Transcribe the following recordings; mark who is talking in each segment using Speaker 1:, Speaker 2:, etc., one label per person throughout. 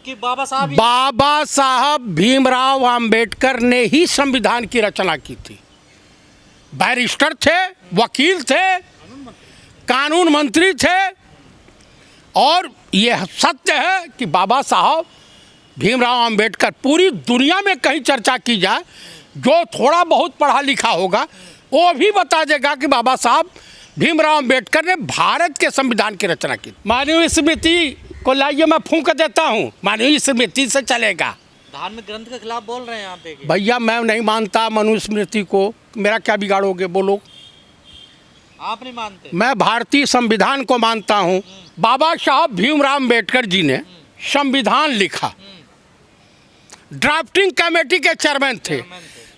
Speaker 1: कि बाबा
Speaker 2: साहब भीमराव अंबेडकर ने ही संविधान की रचना की थी। बैरिस्टर थे, वकील थे, कानून मंत्री थे। और यह सत्य है कि बाबा साहब भीमराव अंबेडकर, पूरी दुनिया में कहीं चर्चा की जाए, जो थोड़ा बहुत पढ़ा लिखा होगा वो भी बता देगा कि बाबा साहब भीमराव अंबेडकर ने भारत के संविधान की रचना की। मानवीय स्मृति को लाइए, मैं फूंक देता हूँ, मानवीय स्मृति से चलेगा।
Speaker 1: धार्मिक ग्रंथ के खिलाफ बोल रहे हैं आप, देखिए।
Speaker 2: भैया मैं नहीं मानता मनुस्मृति को, मेरा क्या बिगाड़ोगे बोलो।
Speaker 1: आप नहीं मानते? मैं
Speaker 2: भारतीय संविधान को मानता हूँ। बाबा साहब भीमराव अंबेडकर जी ने संविधान लिखा, ड्राफ्टिंग कमेटी के चेयरमैन थे,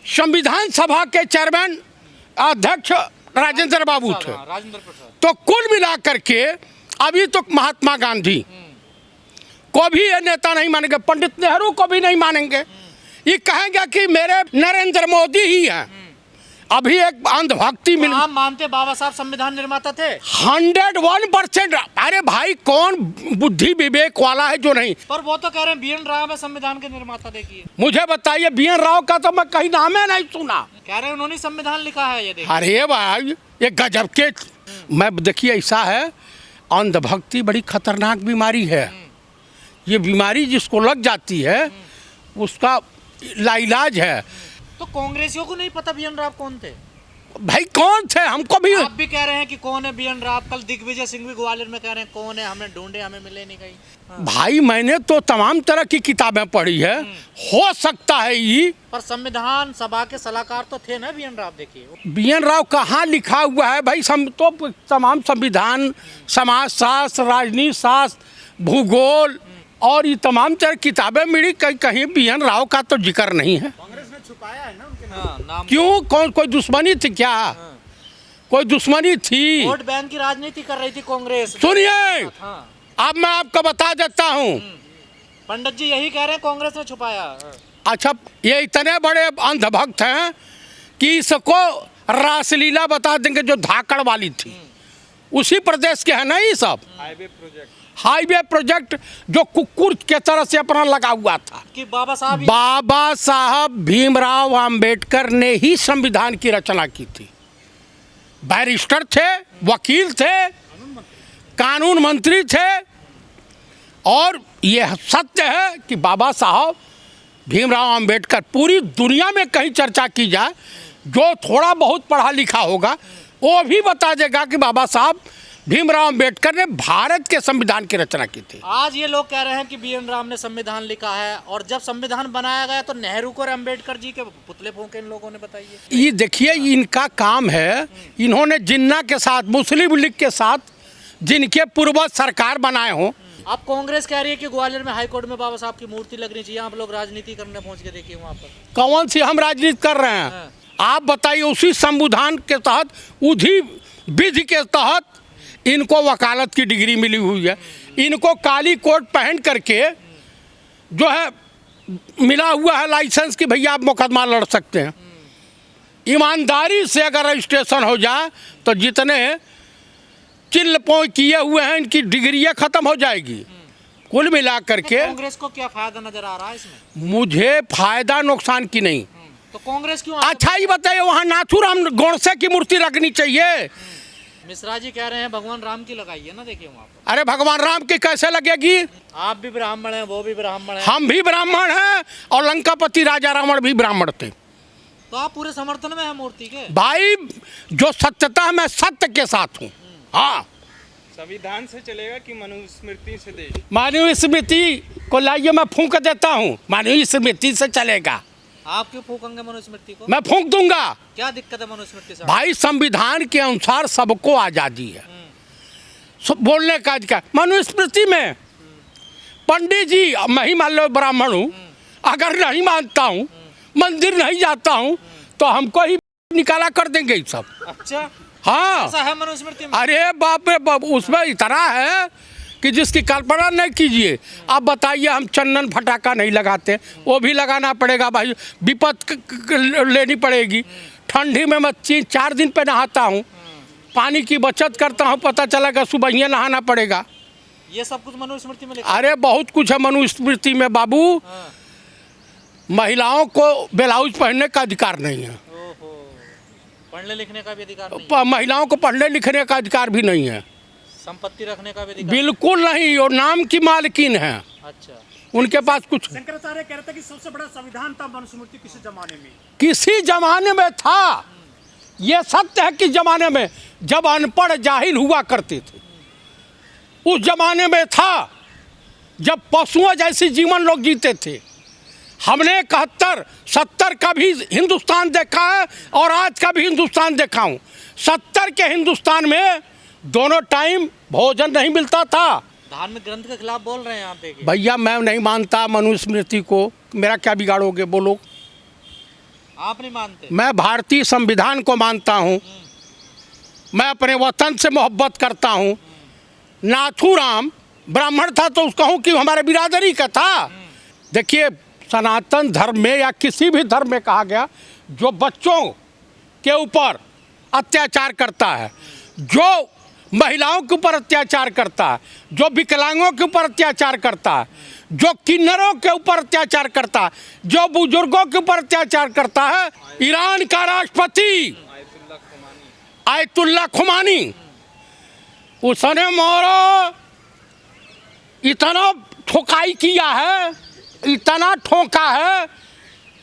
Speaker 2: संविधान सभा के चेयरमैन अध्यक्ष राजेंद्र बाबू थे। तो कुल मिलाकर के अभी तो महात्मा गांधी को भी ये नेता नहीं मानेंगे, पंडित नेहरू को भी नहीं मानेंगे। ये कहेंगे कि मेरे नरेंद्र मोदी ही हैं। अभी एक अंधभक्ति मिल।
Speaker 1: आप मानते बाबा साहब संविधान निर्माता थे?
Speaker 2: 101%। अरे भाई कौन बुद्धि विवेक वाला है जो नहीं।
Speaker 1: पर वो तो कह रहे हैं बी एन राव है संविधान के निर्माता। देखिए
Speaker 2: मुझे बताइए, बी एन राव का तो मैं कहीं नाम है नहीं सुना।
Speaker 1: कह रहे हैं उन्होंने संविधान लिखा है ये।
Speaker 2: अरे भाई ये गजब के। मैं देखिए ऐसा है, अंधभक्ति बड़ी खतरनाक बीमारी है। ये बीमारी जिसको लग जाती है उसका लाइलाज है।
Speaker 1: तो कांग्रेसियों को नहीं पता बी एन राव कौन थे?
Speaker 2: भाई कौन थे हमको भी।
Speaker 1: आप भी कह रहे हैं कि कौन है बी एन राव। कल दिग्विजय सिंह भी ग्वालियर में कह रहे हैं कौन है, हमें ढूंढे, हमें मिले नहीं कहीं। हाँ।
Speaker 2: भाई मैंने तो तमाम तरह की किताबें पढ़ी है, हो सकता है ये।
Speaker 1: पर संविधान सभा के सलाहकार तो थे ना बी एन राव। देखिए
Speaker 2: बी एन राव कहाँ लिखा हुआ है भाई। तो तमाम संविधान, समाज शास्त्र, राजनीति शास्त्र, भूगोल और ये तमाम तरह किताबें मिली, कहीं बी एन राव का तो जिक्र नहीं है।
Speaker 1: छुपाया है ना उनके नाम।
Speaker 2: क्यों? कोई दुश्मनी थी क्या? कोई दुश्मनी थी?
Speaker 1: वोट बैंक की राजनीति कर रही थी कांग्रेस।
Speaker 2: सुनिए अब मैं आपको बता देता हूँ।
Speaker 1: पंडित जी यही कह रहे हैं कांग्रेस ने छुपाया। अच्छा
Speaker 2: ये इतने बड़े अंधभक्त हैं कि इसको रासलीला बता देंगे जो धाकड़ वाली थी, उसी प्रदेश के है ना ये सब। हाईवे प्रोजेक्ट जो कुकुर के तरह से अपना लगा हुआ था
Speaker 1: कि बाबा
Speaker 2: साहब भीमराव अंबेडकर ने ही संविधान की रचना की थी। बैरिस्टर थे, वकील थे, कानून मंत्री थे। और यह सत्य है कि बाबा साहब भीमराव अंबेडकर, पूरी दुनिया में कहीं चर्चा की जाए, जो थोड़ा बहुत पढ़ा लिखा होगा वो भी बता देगा कि बाबा साहब भीमराव अंबेडकर ने भारत के संविधान की रचना की थी।
Speaker 1: आज ये लोग कह रहे हैं कि बी एन राव ने संविधान लिखा है, और जब संविधान बनाया गया तो नेहरू को और अंबेडकर जी के पुतले फूंके इन लोगों ने। बताइए
Speaker 2: ये देखिए इनका काम है, इन्होंने जिन्ना के साथ, मुस्लिम लीग के साथ जिनके पूर्वज सरकार बनाए हों।
Speaker 1: अब कांग्रेस कह रही है कि ग्वालियर में हाईकोर्ट में बाबा साहब की मूर्ति लगनी चाहिए। आप लोग राजनीति करने पहुंच के देखिए वहाँ पर।
Speaker 2: कौन सी हम राजनीति कर रहे हैं? आप बताइए। उसी संविधान के तहत, उसी विधि के तहत इनको वकालत की डिग्री मिली हुई है। इनको काली कोट पहन करके जो है मिला हुआ है लाइसेंस कि भैया आप मुकदमा लड़ सकते हैं। ईमानदारी से अगर रजिस्ट्रेशन हो जाए तो जितने चिल्ल पोई किए हुए हैं इनकी डिग्रियां खत्म हो जाएगी। कुल मिला करके
Speaker 1: कांग्रेस को क्या फायदा नजर आ रहा है इसमें?
Speaker 2: मुझे फायदा नुकसान की नहीं।
Speaker 1: तो कांग्रेस क्यों?
Speaker 2: अच्छा ही बताइए, वहाँ नाथूराम गोडसे की मूर्ति लगनी चाहिए।
Speaker 1: मिश्रा जी कह रहे हैं भगवान राम की लगाइए ना। देखिए वहाँ पर।
Speaker 2: अरे भगवान राम की कैसे लगेगी?
Speaker 1: आप भी ब्राह्मण हैं, वो भी ब्राह्मण है,
Speaker 2: हम भी ब्राह्मण हैं, और लंकापति राजा रावण भी ब्राह्मण थे।
Speaker 1: तो आप पूरे समर्थन में हैं मूर्ति के?
Speaker 2: भाई जो सत्यता है मैं सत्य के साथ हूँ। हाँ,
Speaker 3: संविधान से चलेगा कि मनुस्मृति से? देश
Speaker 2: मानवीय स्मृति को लाइए, मैं फूंक देता हूँ, मानवीय स्मृति से चलेगा।
Speaker 1: आप क्यों फूकेंगे मनुस्मृति को?
Speaker 2: मैं फूंक दूंगा।
Speaker 1: क्या दिक्कत है मनुस्मृति से?
Speaker 2: भाई संविधान के अनुसार सबको आजादी है बोलने का अधिकार। मनुस्मृति में पंडित जी, मैं ही मान लो ब्राह्मण हूँ, अगर नहीं मानता हूँ, मंदिर नहीं जाता हूँ, तो हमको ही निकाला कर देंगे ये सब।
Speaker 1: अच्छा
Speaker 2: हाँ,
Speaker 1: ऐसा है मनुस्मृति में?
Speaker 2: अरे बाप रे बाप, उसमें इतना है कि जिसकी कल्पना नहीं कीजिए। आप बताइए, हम चंदन फटाका नहीं लगाते, वो भी लगाना पड़ेगा भाई, विपत लेनी पड़ेगी। ठंडी में मैं 4 दिन पे नहाता हूँ, पानी की बचत करता हूँ, पता चला कि सुबह ही नहाना पड़ेगा।
Speaker 1: ये सब कुछ मनुस्मृति में लिखा
Speaker 2: अरे बहुत कुछ है मनुस्मृति में बाबू।
Speaker 1: हाँ।
Speaker 2: महिलाओं को ब्लाउज पहनने का अधिकार नहीं है,
Speaker 1: ओहो, पढ़ने लिखने का भी अधिकार नहीं,
Speaker 2: महिलाओं को पढ़ने लिखने का अधिकार भी नहीं है,
Speaker 1: संपत्ति रखने का भी अधिकार।
Speaker 2: बिल्कुल नहीं। और नाम की मालकिन है,
Speaker 1: अच्छा,
Speaker 2: उनके पास कुछ।
Speaker 4: शंकराचार्य कह रहे थे कि सबसे बड़ा संविधान था मनुस्मृति किसी जमाने में।
Speaker 2: किसी जमाने में था, ये सत्य है कि जमाने में जब अनपढ़ जाहिल हुआ करते थे, उस जमाने में था जब पशुओं जैसे जीवन लोग जीते थे। हमने 71-70 का भी हिंदुस्तान देखा है और आज का भी हिंदुस्तान देखा हूँ। 70 के हिंदुस्तान में दोनों टाइम भोजन नहीं मिलता था।
Speaker 1: धार्मिक ग्रंथ के खिलाफ बोल रहे हैं आप, देखिए।
Speaker 2: भैया मैं नहीं मानता मनुस्मृति को, मेरा क्या बिगाड़ोगे बोलो।
Speaker 1: आप नहीं मानते?
Speaker 2: मैं भारतीय संविधान को मानता हूँ, मैं अपने वतन से मोहब्बत करता हूँ। नाथूराम ब्राह्मण था तो उसका हूँ कि हमारे बिरादरी का था। देखिए सनातन धर्म में या किसी भी धर्म में कहा गया, जो बच्चों के ऊपर अत्याचार करता है, जो महिलाओं के ऊपर अत्याचार करता है, जो विकलांगों के ऊपर अत्याचार करता है, जो किन्नरों के ऊपर अत्याचार करता है, जो बुजुर्गों के ऊपर अत्याचार करता है, ईरान का राष्ट्रपति आयतुल्ला खुमानी, उसने मोरो इतना ठोकाई किया है, इतना ठोका है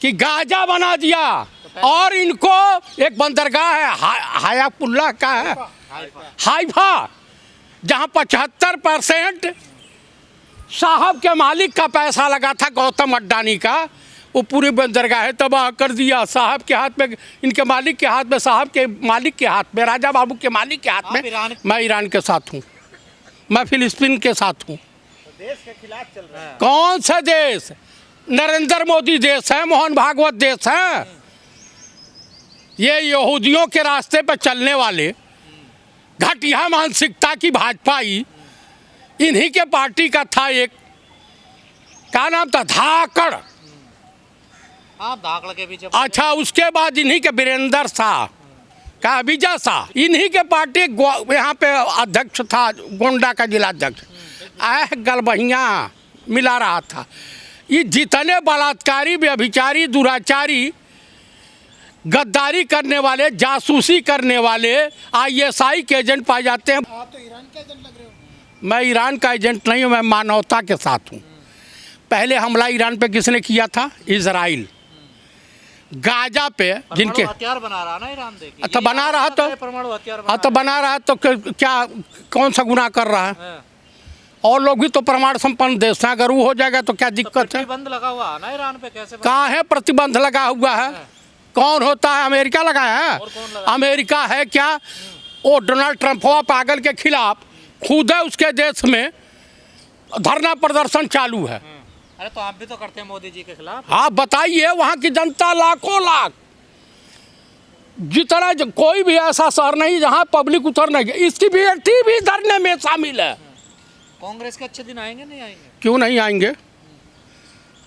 Speaker 2: कि गाजा बना दिया। और इनको एक बंदरगाह है हायापुल्ला का है, हाइफा, जहाँ 75% साहब के मालिक का पैसा लगा था, गौतम अड्डानी का। वो पूरी बंदरगाह तबाह कर दिया साहब के हाथ में, इनके मालिक के हाथ में, साहब के मालिक के हाथ में, राजा बाबू के मालिक के हाथ में। मैं ईरान के साथ हूँ, मैं फिलिस्तीन के साथ हूँ।
Speaker 4: देश के खिलाफ चल रहा है।
Speaker 2: कौन सा देश? नरेंद्र मोदी देश है, मोहन भागवत देश है। ये यहूदियों के रास्ते पर चलने वाले घटिया मानसिकता की भाजपाई, इन्हीं के पार्टी का था एक, क्या नाम था, धाकड़।
Speaker 1: आप धाकड़ के पीछे।
Speaker 2: अच्छा, उसके बाद इन्हीं के वीरेंद्र शाह का, विजय शाह, इन्हीं के पार्टी यहाँ पे अध्यक्ष था, गोंडा का जिला अध्यक्ष। गलबहिया मिला रहा था। ये जितने बलात्कारी, व्यभिचारी, दुराचारी, गद्दारी करने वाले, जासूसी करने वाले ISI के एजेंट पाए जाते हैं।
Speaker 4: आप तो ईरान के एजेंट लग रहे हो।
Speaker 2: मैं ईरान का एजेंट नहीं हूँ, मैं मानवता के साथ हूँ। पहले हमला ईरान पे किसने किया था? इजराइल। गाजा पे जिनके
Speaker 1: हथियार बना रहा ना ईरान, देखिए।
Speaker 2: तो बना रहा तो
Speaker 1: परमाणु हथियार
Speaker 2: तो बना रहा तो क्या, कौन सा गुनाह कर रहा है?
Speaker 1: हाँ।
Speaker 2: और लोग भी तो परमाणु संपन्न देश हैं, अगर वो हो जाएगा तो क्या दिक्कत है?
Speaker 1: प्रतिबंध लगा हुआ है ना ईरान पे, कैसे?
Speaker 2: कहाँ है प्रतिबंध लगा हुआ है? कौन होता है? अमेरिका लगाया है।
Speaker 1: और कौन लगा?
Speaker 2: अमेरिका है क्या? वो डोनाल्ड ट्रंप हुआ पागल के खिलाफ खुद है, उसके देश में धरना प्रदर्शन चालू है।
Speaker 1: अरे तो आप भी तो करते हैं मोदी जी के खिलाफ।
Speaker 2: हाँ बताइए, वहाँ की जनता लाखों लाख, जितना कोई भी ऐसा शहर नहीं जहाँ पब्लिक उतर नहीं, इसकी बेटी भी धरने में शामिल है।
Speaker 1: कांग्रेस के अच्छे दिन आएंगे, नहीं आएंगे?
Speaker 2: क्यों नहीं आएंगे?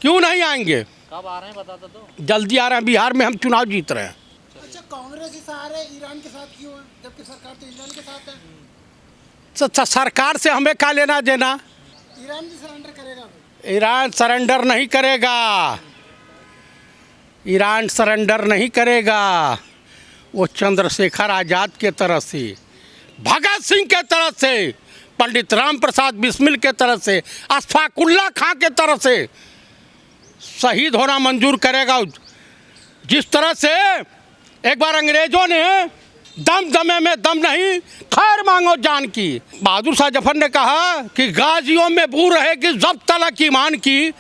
Speaker 2: क्यों नहीं आएंगे?
Speaker 1: कब आ रहे हैं बता दो।
Speaker 2: जल्दी आ रहे हैं, बिहार में हम चुनाव जीत रहे हैं।
Speaker 4: अच्छा, कांग्रेस ही सहारे ईरान के साथ क्यों, जबकि सरकार तो ईरान के साथ है?
Speaker 2: तो सरकार से हमें क्या लेना देना?
Speaker 4: ईरान भी सरेंडर करेगा?
Speaker 2: ईरान सरेंडर नहीं करेगा, ईरान सरेंडर नहीं करेगा। वो चंद्रशेखर आज़ाद के तरफ से, भगत सिंह के तरफ से, पंडित राम प्रसाद बिस्मिल के तरफ से, अशफाकुल्ला खां के तरफ से शहीद होना मंजूर करेगा। जिस तरह से एक बार अंग्रेजों ने दम दमे में दम नहीं, खैर मांगो जान की, बहादुर शाह जफर ने कहा कि गाजियों में बू रहेगी जब तलक ईमान की,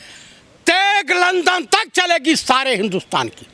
Speaker 2: तेग लंदन तक चलेगी सारे हिंदुस्तान की।